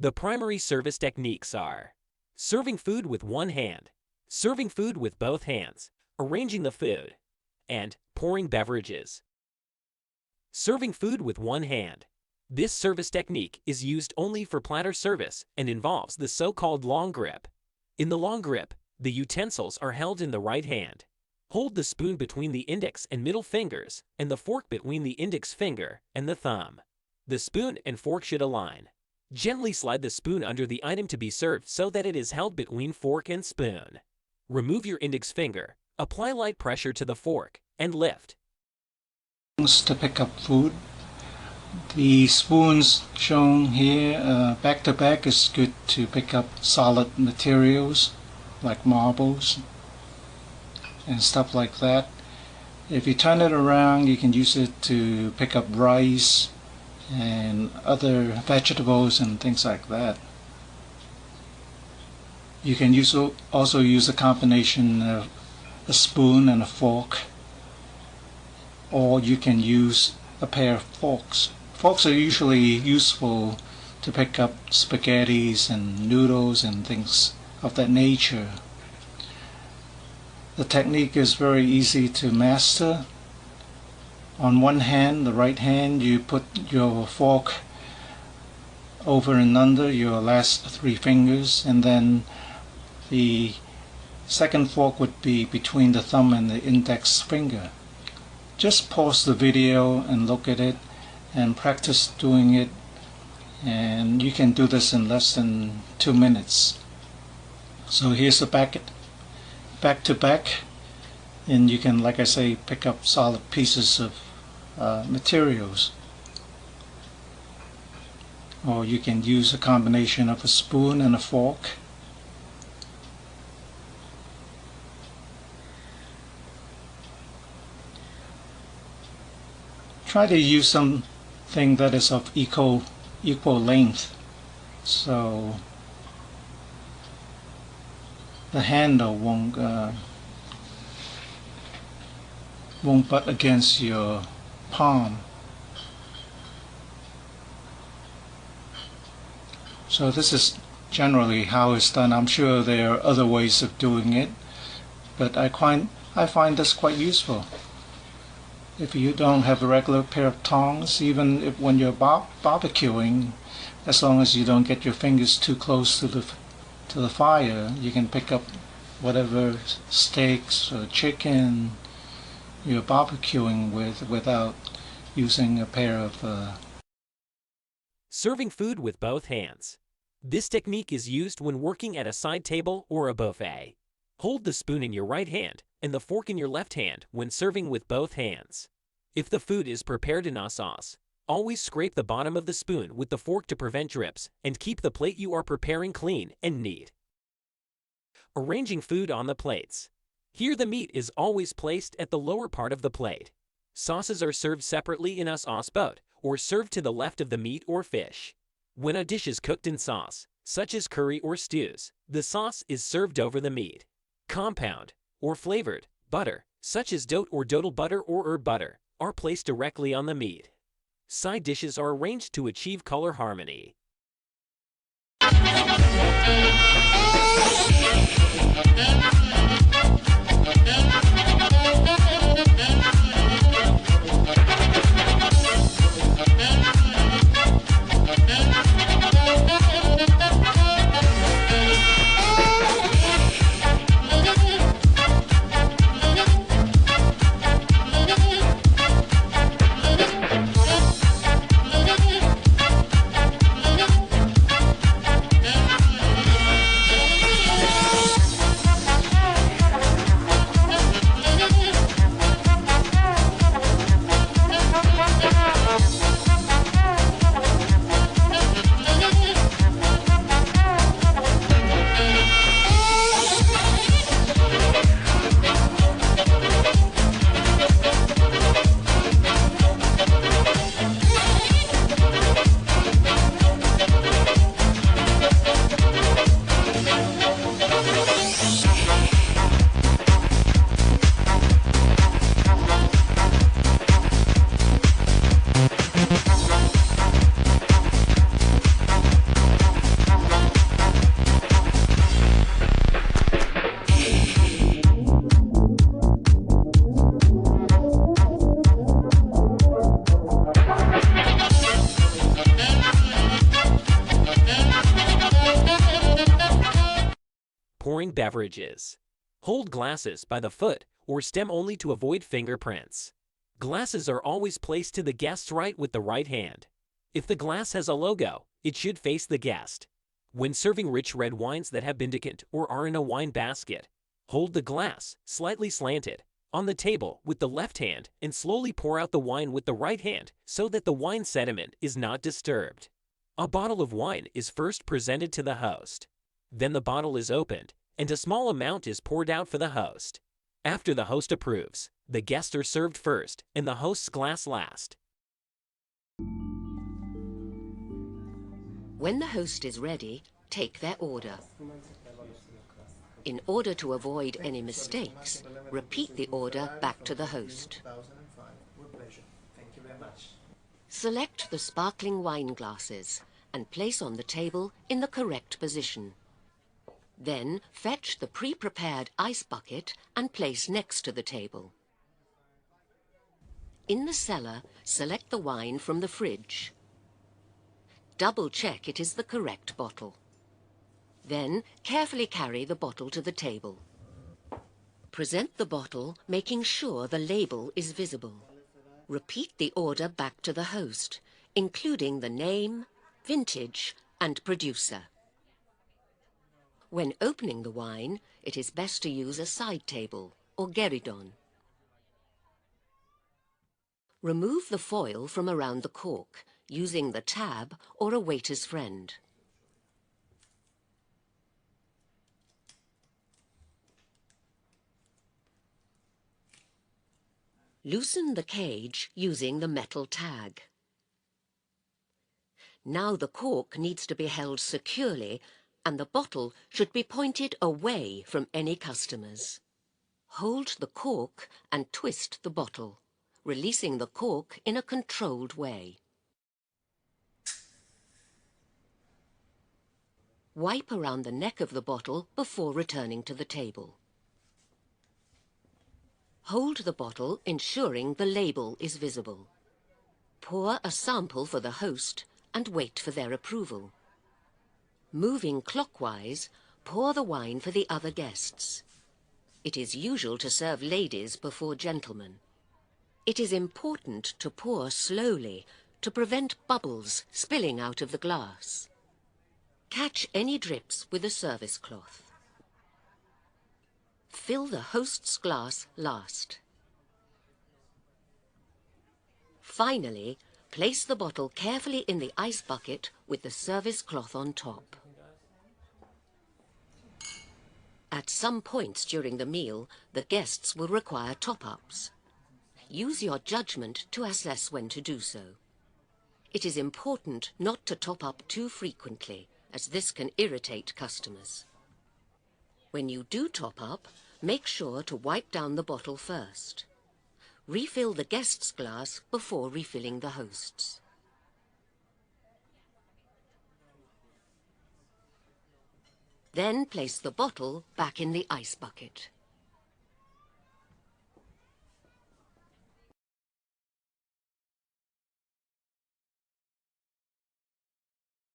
The primary service techniques are serving food with one hand, serving food with both hands, arranging the food, and pouring beverages. Serving food with one hand. This service technique is used only for platter service and involves the so-called long grip. In the long grip, the utensils are held in the right hand. Hold the spoon between the index and middle fingers and the fork between the index finger and the thumb. The spoon and fork should align. Gently slide the spoon under the item to be served so that it is held between fork and spoon. Remove your index finger, apply light pressure to the fork, and lift. To pick up food. The spoons shown here back to back is good to pick up solid materials like marbles and stuff like that. If you turn it around, you can use it to pick up rice and other vegetables and things like that. You can also use a combination of a spoon and a fork, or you can use a pair of forks. Forks are usually useful to pick up spaghettis and noodles and things of that nature. The technique is very easy to master. On one hand, the right hand, you put your fork over and under your last three fingers, and then the second fork would be between the thumb and the index finger. Just pause the video and look at it and practice doing it, and you can do this in less than 2 minutes. So here's the back to back, and you can, like I say, pick up solid pieces of materials, or you can use a combination of a spoon and a fork. Try to use something that is of equal length, so the handle won't butt against your palm. So this is generally how it's done. I'm sure there are other ways of doing it, but I find this quite useful. If you don't have a regular pair of tongs, even when you're barbecuing, as long as you don't get your fingers too close to the fire, you can pick up whatever steaks or chicken you're barbecuing with without using a pair of Serving food with both hands. This technique is used when working at a side table or a buffet. Hold the spoon in your right hand and the fork in your left hand when serving with both hands. If the food is prepared in a sauce, always scrape the bottom of the spoon with the fork to prevent drips and keep the plate you are preparing clean and neat. Arranging food on the plates. Here the meat is always placed at the lower part of the plate. Sauces are served separately in a sauce boat or served to the left of the meat or fish. When a dish is cooked in sauce, such as curry or stews, the sauce is served over the meat. Compound or flavored butter, such as dote or dodal butter or herb butter, are placed directly on the meat. Side dishes are arranged to achieve color harmony. pouring beverages. Hold glasses by the foot or stem only to avoid fingerprints. Glasses are always placed to the guest's right with the right hand. If the glass has a logo, it should face the guest. When serving rich red wines that have been decanted or are in a wine basket, hold the glass, slightly slanted, on the table with the left hand and slowly pour out the wine with the right hand so that the wine sediment is not disturbed. A bottle of wine is first presented to the host. Then the bottle is opened and a small amount is poured out for the host. After the host approves, the guests are served first and the host's glass last. When the host is ready, take their order. In order to avoid any mistakes, repeat the order back to the host. Select the sparkling wine glasses and place on the table in the correct position. Then fetch the pre-prepared ice bucket and place next to the table. In the cellar, select the wine from the fridge. Double check it is the correct bottle. Then carefully carry the bottle to the table. Present the bottle, making sure the label is visible. Repeat the order back to the host, including the name, vintage, and producer. When opening the wine, it is best to use a side table or gueridon. Remove the foil from around the cork, using the tab or a waiter's friend. Loosen the cage using the metal tag. Now the cork needs to be held securely and the bottle should be pointed away from any customers. Hold the cork and twist the bottle, releasing the cork in a controlled way. Wipe around the neck of the bottle before returning to the table. Hold the bottle, ensuring the label is visible. Pour a sample for the host and wait for their approval. Moving clockwise, pour the wine for the other guests. It is usual to serve ladies before gentlemen. It is important to pour slowly to prevent bubbles spilling out of the glass. Catch any drips with a service cloth. Fill the host's glass last. Finally, place the bottle carefully in the ice bucket with the service cloth on top. At some points during the meal, the guests will require top-ups. Use your judgment to assess when to do so. It is important not to top up too frequently, as this can irritate customers. When you do top up, make sure to wipe down the bottle first. Refill the guest's glass before refilling the host's. Then place the bottle back in the ice bucket.